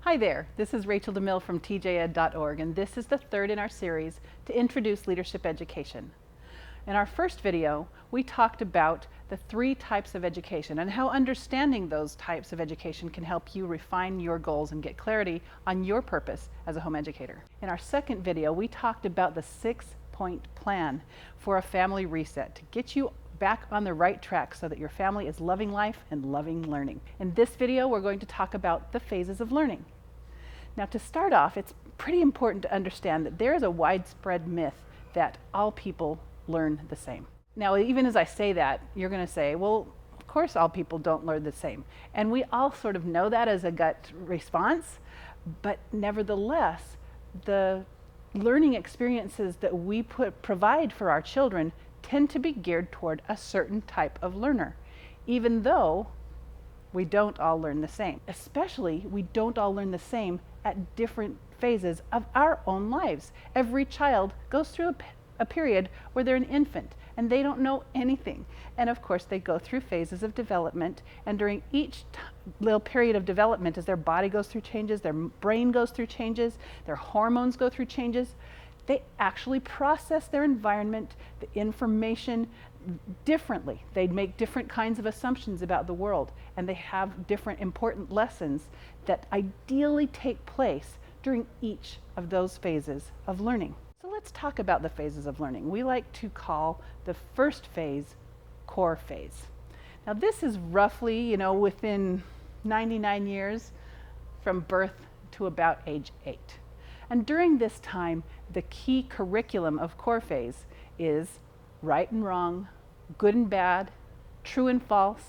Hi there, this is Rachel DeMille from TJEd.org, and this is the third in our series to introduce leadership education. In our first video, we talked about the 3 types of education and how understanding those types of education can help you refine your goals and get clarity on your purpose as a home educator. In our second video, we talked about the 6-point plan for a family reset to get you back on the right track so that your family is loving life and loving learning. In this video, we're going to talk about the phases of learning. Now, to start off, it's pretty important to understand that there is a widespread myth that all people learn the same. Now, even as I say that, you're going to say, well, of course all people don't learn the same. And we all sort of know that as a gut response, but nevertheless, the learning experiences that we provide for our children tend to be geared toward a certain type of learner, even though we don't all learn the same. Especially, we don't all learn the same at different phases of our own lives. Every child goes through a period where they're an infant and they don't know anything. And of course, they go through phases of development, and during each little period of development, as their body goes through changes, their brain goes through changes, their hormones go through changes, they actually process their environment, the information, differently. They make different kinds of assumptions about the world, and they have different important lessons that ideally take place during each of those phases of learning. So let's talk about the phases of learning. We like to call the first phase core phase. Now, this is roughly, within 99 years from birth to about age 8. And during this time, the key curriculum of core phase is right and wrong, good and bad, true and false,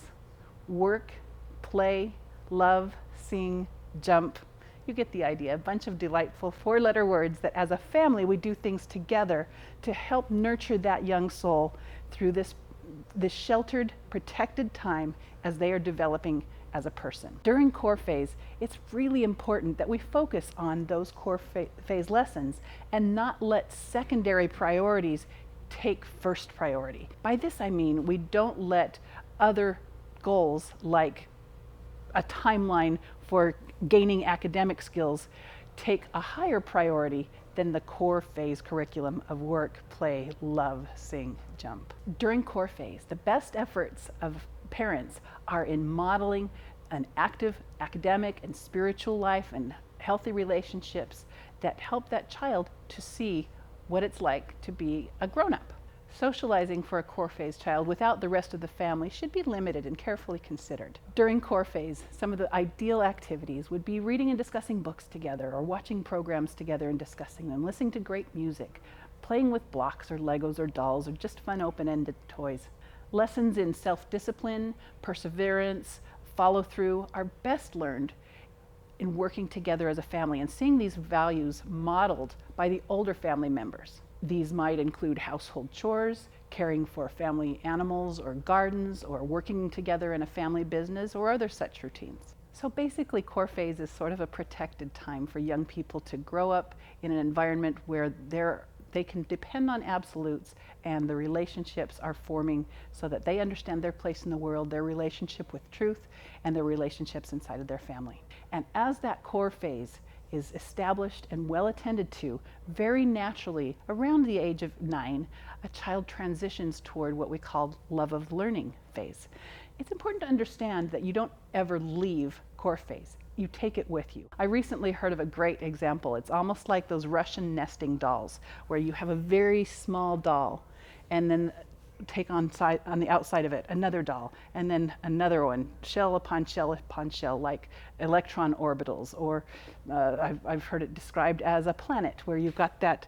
work, play, love, sing, jump. You get the idea. A bunch of delightful 4-letter words that as a family we do things together to help nurture that young soul through this sheltered, protected time as they are developing as a person. During core phase, it's really important that we focus on those core phase lessons and not let secondary priorities take first priority. By this I mean we don't let other goals like a timeline for gaining academic skills take a higher priority than the core phase curriculum of work, play, love, sing, jump. During core phase, the best efforts of parents are in modeling an active academic and spiritual life and healthy relationships that help that child to see what it's like to be a grown-up. Socializing for a core phase child without the rest of the family should be limited and carefully considered. During core phase, some of the ideal activities would be reading and discussing books together, or watching programs together and discussing them, listening to great music, playing with blocks or Legos or dolls, or just fun open-ended toys. Lessons in self-discipline, perseverance, follow-through are best learned in working together as a family and seeing these values modeled by the older family members. These might include household chores, caring for family animals or gardens, or working together in a family business, or other such routines. So basically, core phase is sort of a protected time for young people to grow up in an environment where they can depend on absolutes and the relationships are forming so that they understand their place in the world, their relationship with truth, and their relationships inside of their family. And as that core phase is established and well attended to, very naturally, around the age of 9, a child transitions toward what we call love of learning phase. It's important to understand that you don't ever leave core phase. You take it with you. I recently heard of a great example. It's almost like those Russian nesting dolls, where you have a very small doll and then take on the outside of it another doll, and then another one, shell upon shell upon shell, like electron orbitals, or I've heard it described as a planet, where you've got that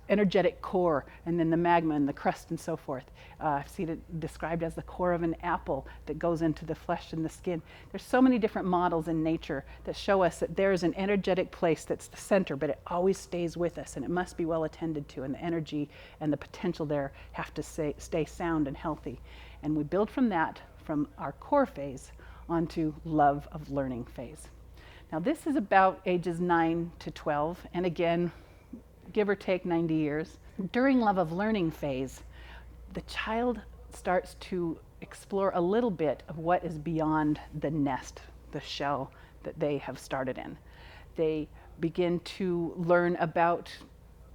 energetic core, and then the magma and the crust and so forth. I've seen it described as the core of an apple that goes into the flesh and the skin. There's so many different models in nature that show us that there's an energetic place that's the center, but it always stays with us, and it must be well attended to, and the energy and the potential there have to stay sound and healthy. And we build from that, from our core phase, onto love of learning phase. Now, this is about ages 9 to 12, and again, give or take 90 years. During love of learning phase, the child starts to explore a little bit of what is beyond the nest, the shell, that they have started in. They begin to learn about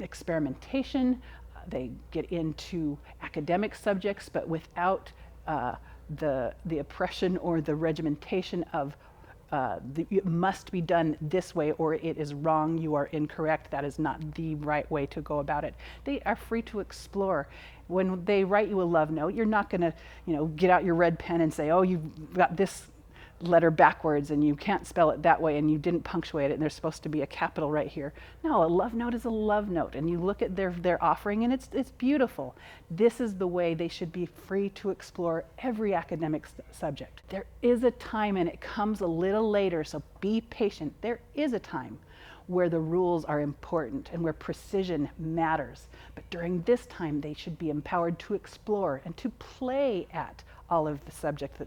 experimentation. They get into academic subjects, but without the oppression or the regimentation of it must be done this way or it is wrong, you are incorrect, that is not the right way to go about it. They are free to explore. When they write you a love note, you're not going to, get out your red pen and say, oh, you've got this letter backwards and you can't spell it that way and you didn't punctuate it and there's supposed to be a capital right here. No, a love note is a love note, and you look at their offering and it's beautiful. This is the way they should be free to explore every academic subject. There is a time, and it comes a little later, so be patient. There is a time where the rules are important and where precision matters. But during this time, they should be empowered to explore and to play at all of the subjects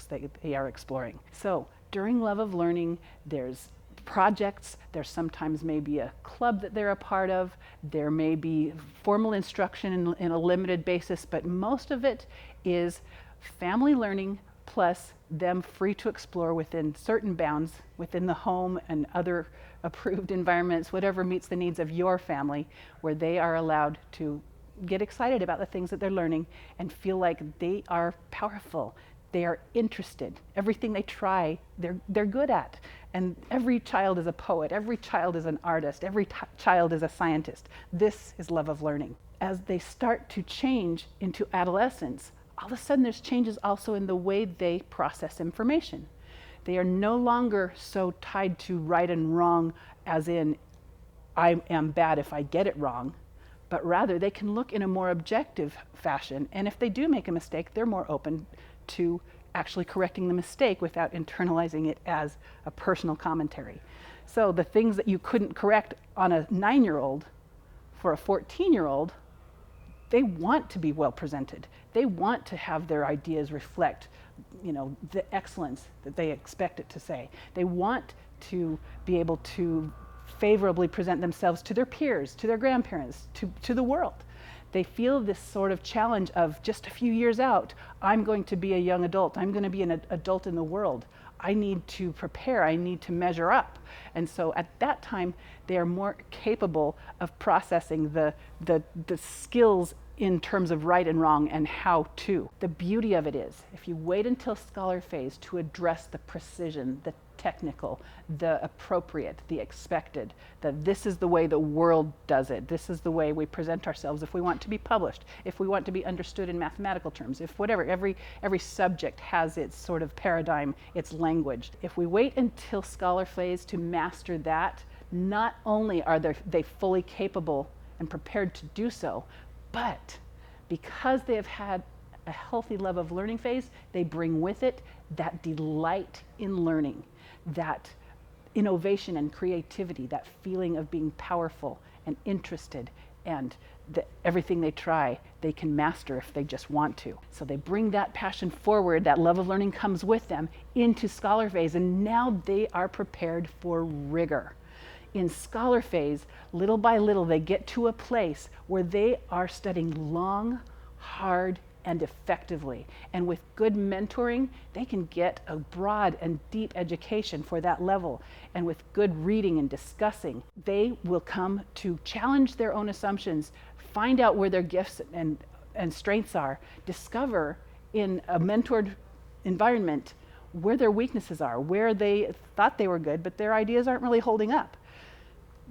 that they are exploring. So during Love of Learning, there's projects, there's sometimes maybe a club that they're a part of, there may be formal instruction in a limited basis, but most of it is family learning plus them free to explore within certain bounds, within the home and other approved environments, whatever meets the needs of your family, where they are allowed to get excited about the things that they're learning and feel like they are powerful. They are interested. Everything they try, they're good at. And every child is a poet. Every child is an artist. Every child is a scientist. This is Love of Learning. As they start to change into adolescence, all of a sudden there's changes also in the way they process information. They are no longer so tied to right and wrong, as in, I am bad if I get it wrong, but rather they can look in a more objective fashion. And if they do make a mistake, they're more open to actually correcting the mistake without internalizing it as a personal commentary. So the things that you couldn't correct on a 9-year-old, for a 14-year-old, they want to be well presented. They want to have their ideas reflect, the excellence that they expect it to say. They want to be able to favorably present themselves to their peers, to their grandparents, to the world. They feel this sort of challenge of just a few years out, I'm going to be a young adult, I'm going to be an adult in the world. I need to prepare, I need to measure up. And so at that time, they are more capable of processing the skills in terms of right and wrong and how to. The beauty of it is, if you wait until scholar phase to address the precision, the technical, the appropriate, the expected, that this is the way the world does it, this is the way we present ourselves if we want to be published, if we want to be understood in mathematical terms, if whatever, every subject has its sort of paradigm, its language. If we wait until scholar phase to master that, not only are they fully capable and prepared to do so, but because they have had a healthy love of learning phase, they bring with it that delight in learning, that innovation and creativity, that feeling of being powerful and interested, and everything they try, they can master if they just want to. So they bring that passion forward, that love of learning comes with them into scholar phase, and now they are prepared for rigor. In scholar phase, little by little, they get to a place where they are studying long, hard, and effectively. And with good mentoring, they can get a broad and deep education for that level. And with good reading and discussing, they will come to challenge their own assumptions, find out where their gifts and strengths are, discover in a mentored environment where their weaknesses are, where they thought they were good, but their ideas aren't really holding up.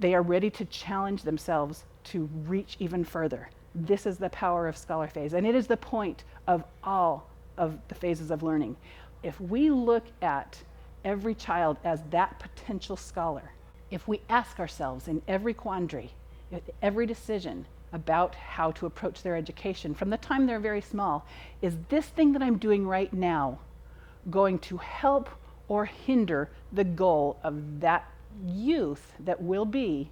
They are ready to challenge themselves to reach even further. This is the power of scholar phase, and it is the point of all of the phases of learning. If we look at every child as that potential scholar, if we ask ourselves in every quandary, every decision about how to approach their education from the time they're very small, is this thing that I'm doing right now going to help or hinder the goal of that youth that will be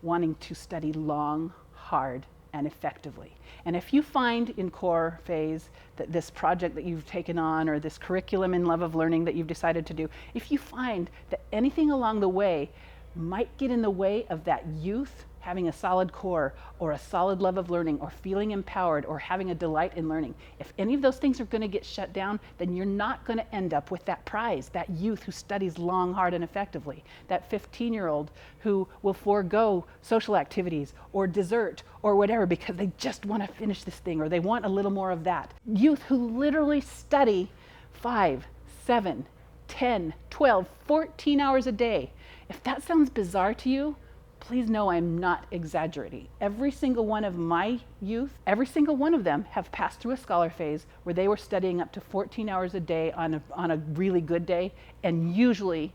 wanting to study long, hard, and effectively? And if you find in core phase that this project that you've taken on, or this curriculum in love of learning that you've decided to do, if you find that anything along the way might get in the way of that youth having a solid core or a solid love of learning or feeling empowered or having a delight in learning, if any of those things are going to get shut down, then you're not going to end up with that prize, that youth who studies long, hard, and effectively, that 15-year-old who will forego social activities or dessert or whatever because they just want to finish this thing or they want a little more of that. Youth who literally study 5, 7, 10, 12, 14 hours a day. If that sounds bizarre to you, please know I'm not exaggerating. Every single one of my youth, every single one of them have passed through a scholar phase where they were studying up to 14 hours a day on a really good day, and usually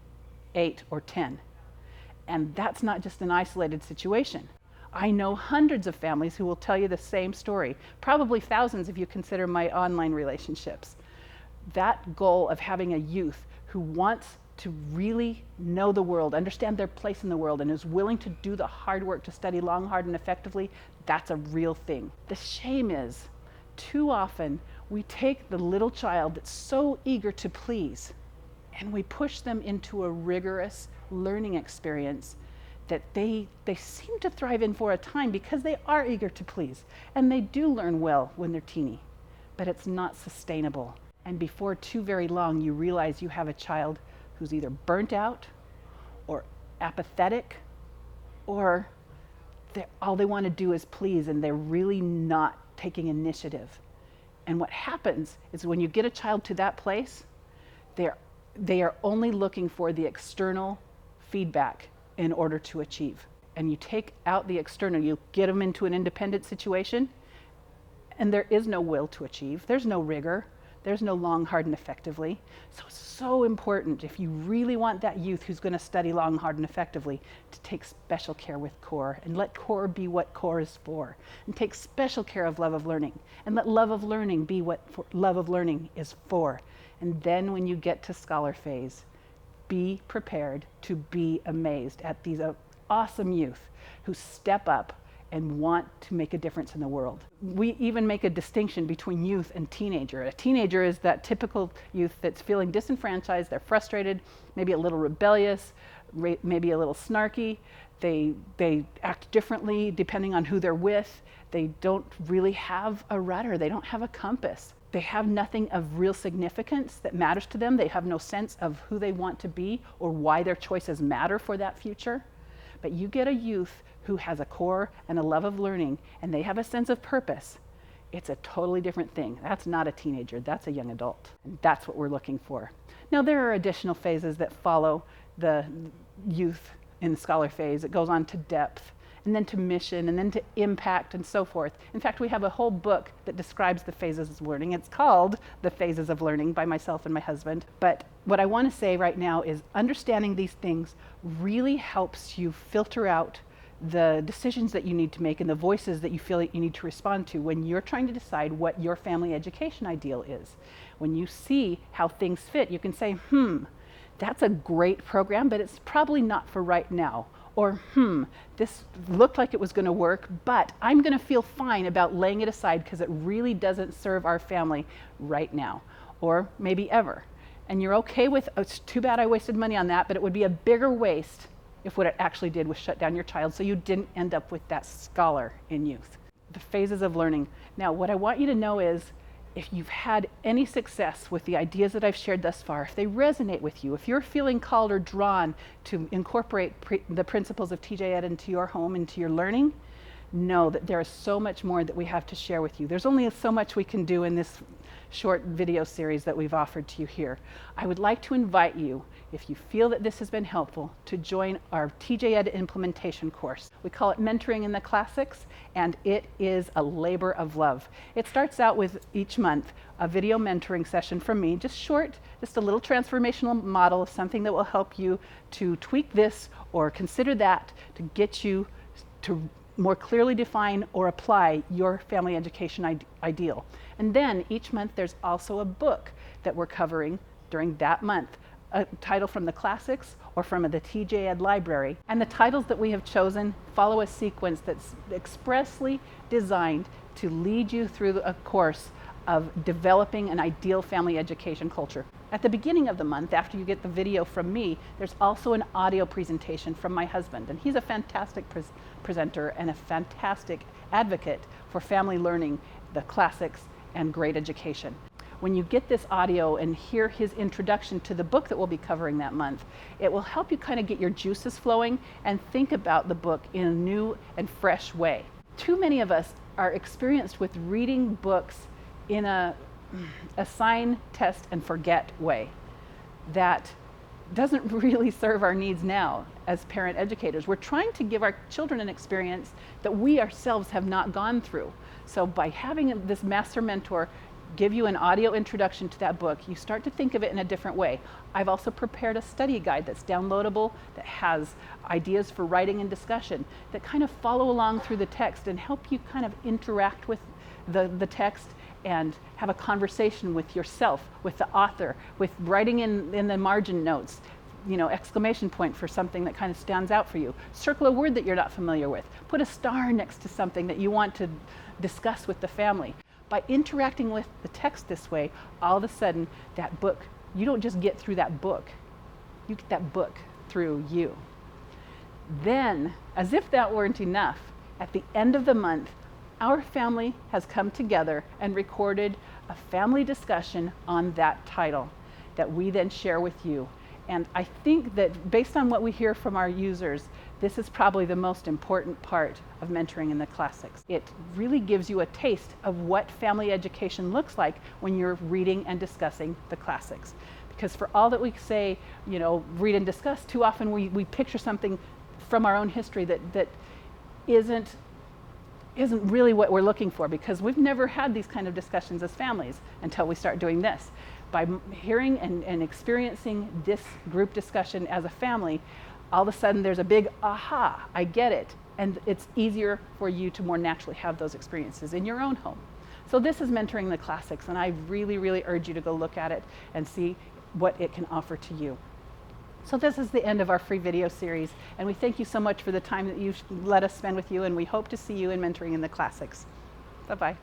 8 or 10. And that's not just an isolated situation. I know hundreds of families who will tell you the same story, probably thousands if you consider my online relationships. That goal of having a youth who wants to really know the world, understand their place in the world, and is willing to do the hard work to study long, hard, and effectively, that's a real thing. The shame is, too often, we take the little child that's so eager to please, and we push them into a rigorous learning experience that they seem to thrive in for a time because they are eager to please, and they do learn well when they're teeny, but it's not sustainable. And before too very long, you realize you have a child who's either burnt out or apathetic, or all they want to do is please, and they're really not taking initiative. And what happens is when you get a child to that place, they are only looking for the external feedback in order to achieve. And you take out the external, you get them into an independent situation, and there is no will to achieve, there's no rigor, there's no long, hard, and effectively. So it's so important, if you really want that youth who's going to study long, hard, and effectively, to take special care with core and let core be what core is for, and take special care of love of learning, and let love of learning be what love of learning is for. And then when you get to scholar phase, be prepared to be amazed at these awesome youth who step up and want to make a difference in the world. We even make a distinction between youth and teenager. A teenager is that typical youth that's feeling disenfranchised, they're frustrated, maybe a little rebellious, maybe a little snarky. They act differently depending on who they're with. They don't really have a rudder, they don't have a compass. They have nothing of real significance that matters to them. They have no sense of who they want to be or why their choices matter for that future. But you get a youth who has a core and a love of learning, and they have a sense of purpose. It's a totally different thing. That's not a teenager, that's a young adult. And that's what we're looking for. Now, there are additional phases that follow the youth in the scholar phase. It goes on to depth, and then to mission, and then to impact, and so forth. In fact, we have a whole book that describes the phases of learning. It's called The Phases of Learning by myself and my husband. But what I want to say right now is understanding these things really helps you filter out the decisions that you need to make and the voices that you feel that you need to respond to when you're trying to decide what your family education ideal is. When you see how things fit, you can say, that's a great program, but it's probably not for right now. Or, this looked like it was going to work, but I'm going to feel fine about laying it aside because it really doesn't serve our family right now, or maybe ever. And you're okay with, oh, it's too bad I wasted money on that, but it would be a bigger waste if what it actually did was shut down your child so you didn't end up with that scholar in youth. The phases of learning. Now, what I want you to know is, if you've had any success with the ideas that I've shared thus far, if they resonate with you, if you're feeling called or drawn to incorporate the principles of TJEd into your home, into your learning, know that there is so much more that we have to share with you. There's only so much we can do in this short video series that we've offered to you here. I would like to invite you, if you feel that this has been helpful, to join our TJEd implementation course. We call it Mentoring in the Classics, and it is a labor of love. It starts out with each month a video mentoring session from me, just short, just a little transformational model of something that will help you to tweak this or consider that to get you to more clearly define or apply your family education ideal. And then each month there's also a book that we're covering during that month, a title from the classics or from the TJEd library. And the titles that we have chosen follow a sequence that's expressly designed to lead you through a course of developing an ideal family education culture. At the beginning of the month, after you get the video from me, there's also an audio presentation from my husband, and he's a fantastic presenter and a fantastic advocate for family learning, the classics, and great education. When you get this audio and hear his introduction to the book that we'll be covering that month, it will help you kind of get your juices flowing and think about the book in a new and fresh way. Too many of us are experienced with reading books in a assign, test, and forget way that doesn't really serve our needs now as parent educators. We're trying to give our children an experience that we ourselves have not gone through. So by having this master mentor give you an audio introduction to that book, you start to think of it in a different way. I've also prepared a study guide that's downloadable, that has ideas for writing and discussion, that kind of follow along through the text and help you kind of interact with the text and have a conversation with yourself, with the author, with writing in the margin notes, exclamation point for something that kind of stands out for you. Circle a word that you're not familiar with. Put a star next to something that you want to discuss with the family. By interacting with the text this way, all of a sudden that book, you don't just get through that book, you get that book through you. Then, as if that weren't enough, at the end of the month, our family has come together and recorded a family discussion on that title that we then share with you. And I think that based on what we hear from our users, this is probably the most important part of mentoring in the classics. It really gives you a taste of what family education looks like when you're reading and discussing the classics. Because for all that we say, read and discuss, too often we picture something from our own history that isn't really what we're looking for, because we've never had these kind of discussions as families until we start doing this. By hearing and experiencing this group discussion as a family, all of a sudden there's a big aha, I get it. And it's easier for you to more naturally have those experiences in your own home. So this is Mentoring the Classics, and I really, really urge you to go look at it and see what it can offer to you. So this is the end of our free video series, and we thank you so much for the time that you've let us spend with you, and we hope to see you in Mentoring in the Classics. Bye-bye.